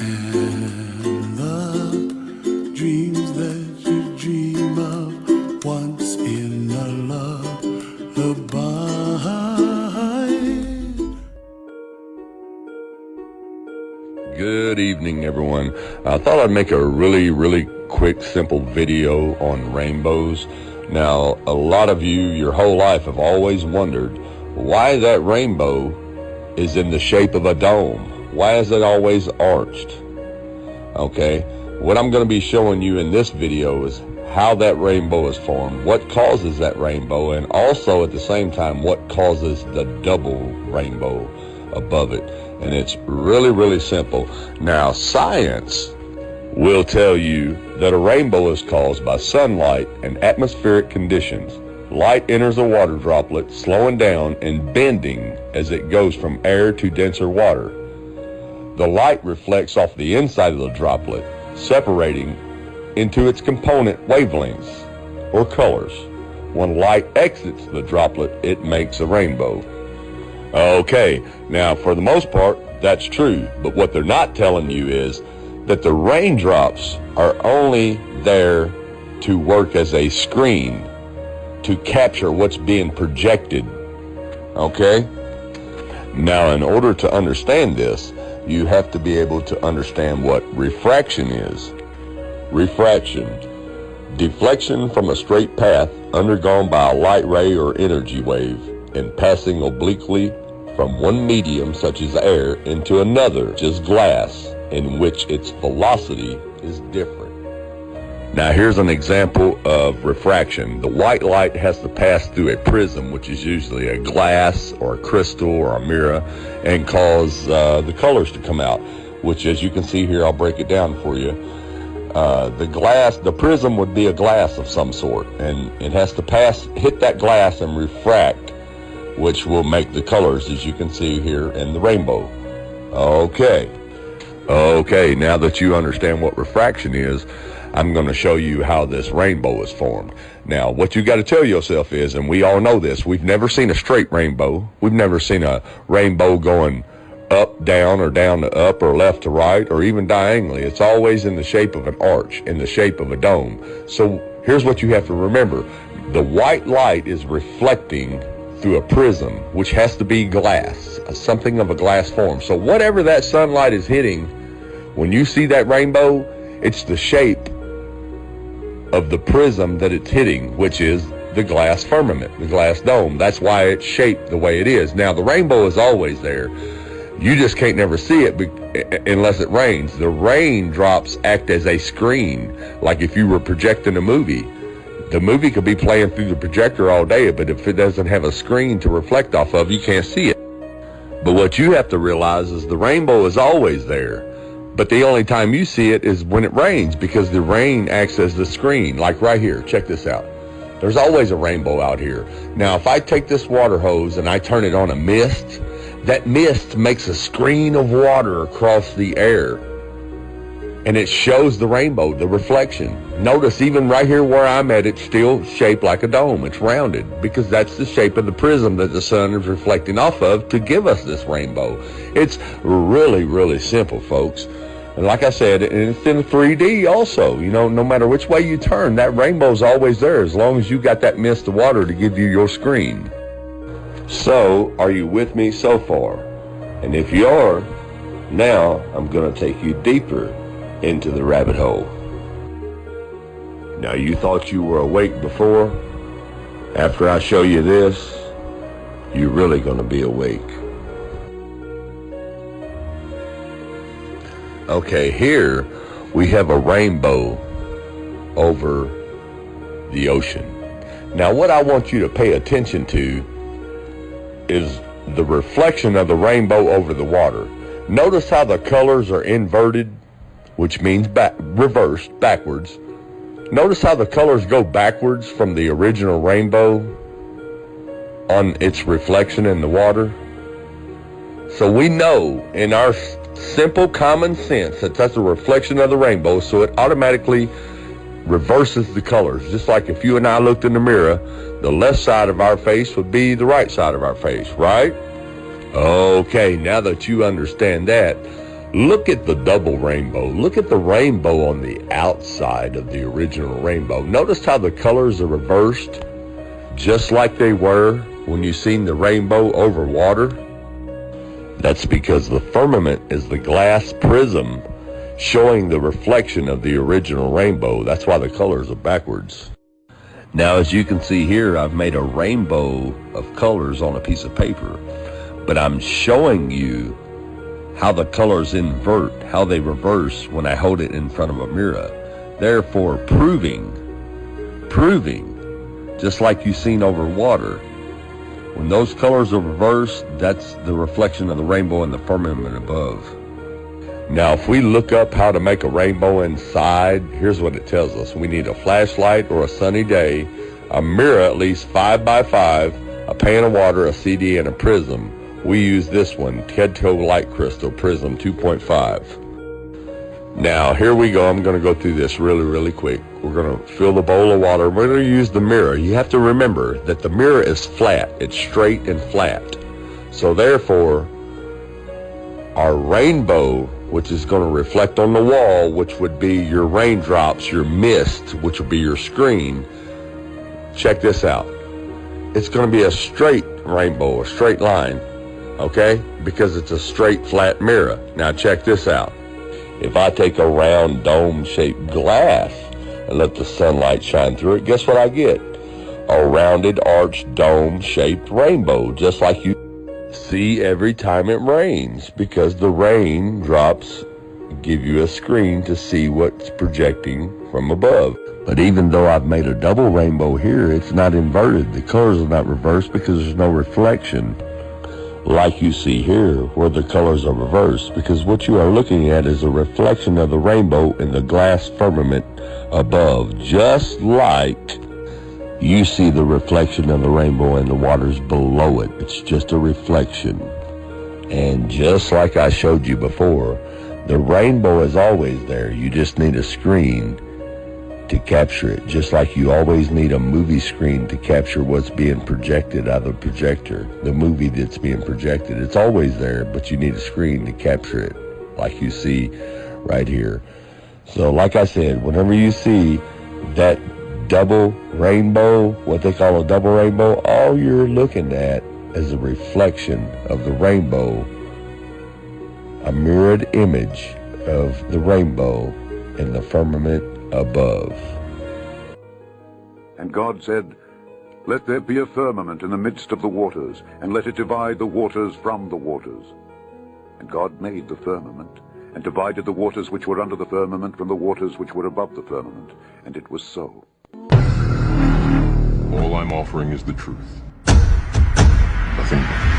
and the dreams that you dream of once in a lullaby. Good evening, everyone. I thought I'd make a really quick, simple video on rainbows. Now, a lot of you, your whole life, have always wondered why that rainbow is in the shape of a dome. Why is it always arched? Okay, what I'm going to be showing you in this video is how that rainbow is formed, what causes that rainbow, and also at the same time what causes the double rainbow above it. And it's really simple. Now, science will tell you that a rainbow is caused by sunlight and atmospheric conditions. Light enters a water droplet, slowing down and bending as it goes from air to denser water. The light reflects off the inside of the droplet, separating into its component wavelengths or colors. When light exits the droplet, it makes a rainbow. Okay, now for the most part, that's true, but what they're not telling you is that the raindrops are only there to work as a screen to capture what's being projected. Okay? Now, in order to understand this, you have to be able to understand what refraction is. Refraction, deflection from a straight path undergone by a light ray or energy wave and passing obliquely from one medium, such as air, into another, which is glass, in which its velocity is different. Now here's an example of refraction. The white light has to pass through a prism, which is usually a glass or a crystal or a mirror, and cause the colors to come out, which, as you can see here, I'll break it down for you. The prism would be a glass of some sort, and it has to hit that glass and refract, which will make the colors, as you can see here in the rainbow. Okay, now that you understand what refraction is, I'm going to show you how this rainbow is formed. Now, what you got to tell yourself is, and we all know this, we've never seen a straight rainbow. We've never seen a rainbow going up, down, or down to up, or left to right, or even diagonally. It's always in the shape of an arch, in the shape of a dome. So here's what you have to remember. The white light is reflecting through a prism, which has to be glass, something of a glass form. So whatever that sunlight is hitting, when you see that rainbow, it's the shape of the prism that it's hitting, which is the glass firmament, the glass dome. That's why it's shaped the way it is. Now, the rainbow is always there. You just can't never see it unless it rains. The raindrops act as a screen, like if you were projecting a movie. The movie could be playing through the projector all day, but if it doesn't have a screen to reflect off of, you can't see it. But what you have to realize is the rainbow is always there. But the only time you see it is when it rains, because the rain acts as the screen. Like right here, check this out. There's always a rainbow out here. Now, if I take this water hose and I turn it on a mist, that mist makes a screen of water across the air. And it shows the rainbow, the reflection. Notice even right here where I'm at, it's still shaped like a dome. It's rounded because that's the shape of the prism that the sun is reflecting off of to give us this rainbow. It's really simple, folks. And like I said, it's in 3D also. You know, no matter which way you turn, that rainbow's always there as long as you got that mist of water to give you your screen. So, are you with me so far? And if you are, now I'm going to take you deeper into the rabbit hole. Now, you thought you were awake before? After I show you this, you're really going to be awake. Okay, here we have a rainbow over the ocean. Now, what I want you to pay attention to is the reflection of the rainbow over the water. Notice how the colors are inverted, which means reversed, backwards. Notice how the colors go backwards from the original rainbow on its reflection in the water. So we know in our simple common sense that that's a reflection of the rainbow, so it automatically reverses the colors. Just like if you and I looked in the mirror, the left side of our face would be the right side of our face, right? Okay, now that you understand that, look at the double rainbow. Look at the rainbow on the outside of the original rainbow. Notice how the colors are reversed, just like they were when you seen the rainbow over water? That's because the firmament is the glass prism showing the reflection of the original rainbow. That's why the colors are backwards. Now, as you can see here, I've made a rainbow of colors on a piece of paper, but I'm showing you how the colors invert, how they reverse when I hold it in front of a mirror. Therefore, proving, just like you've seen over water, when those colors are reversed, that's the reflection of the rainbow in the firmament above. Now, if we look up how to make a rainbow inside, here's what it tells us. We need a flashlight or a sunny day, a mirror at least 5 by 5, a pan of water, a CD, and a prism. We use this one, Tedco Light Crystal Prism 2.5. Now, here we go. I'm going to go through this really quick. We're going to fill the bowl of water. We're going to use the mirror. You have to remember that the mirror is flat. It's straight and flat. So therefore, our rainbow, which is going to reflect on the wall, which would be your raindrops, your mist, which would be your screen. Check this out. It's going to be a straight rainbow, a straight line, okay? Because it's a straight, flat mirror. Now check this out. If I take a round dome-shaped glass and let the sunlight shine through it, guess what I get? A rounded, arched, dome-shaped rainbow, just like you see every time it rains, because the raindrops give you a screen to see what's projecting from above. But even though I've made a double rainbow here, it's not inverted. The colors are not reversed because there's no reflection like you see here where the colors are reversed, because what you are looking at is a reflection of the rainbow in the glass firmament above, just like you see the reflection of the rainbow in the waters below it. It's just a reflection. And just like I showed you before, the rainbow is always there. You just need a screen to capture it, just like you always need a movie screen to capture what's being projected out of the projector, the movie that's being projected. It's always there, but you need a screen to capture it, like you see right here. So like I said, whenever you see that double rainbow, what they call a double rainbow, all you're looking at is a reflection of the rainbow, a mirrored image of the rainbow in the firmament above. And God said, "Let there be a firmament in the midst of the waters, and let it divide the waters from the waters." And God made the firmament, and divided the waters which were under the firmament from the waters which were above the firmament. And it was so. All I'm offering is the truth. Nothing more.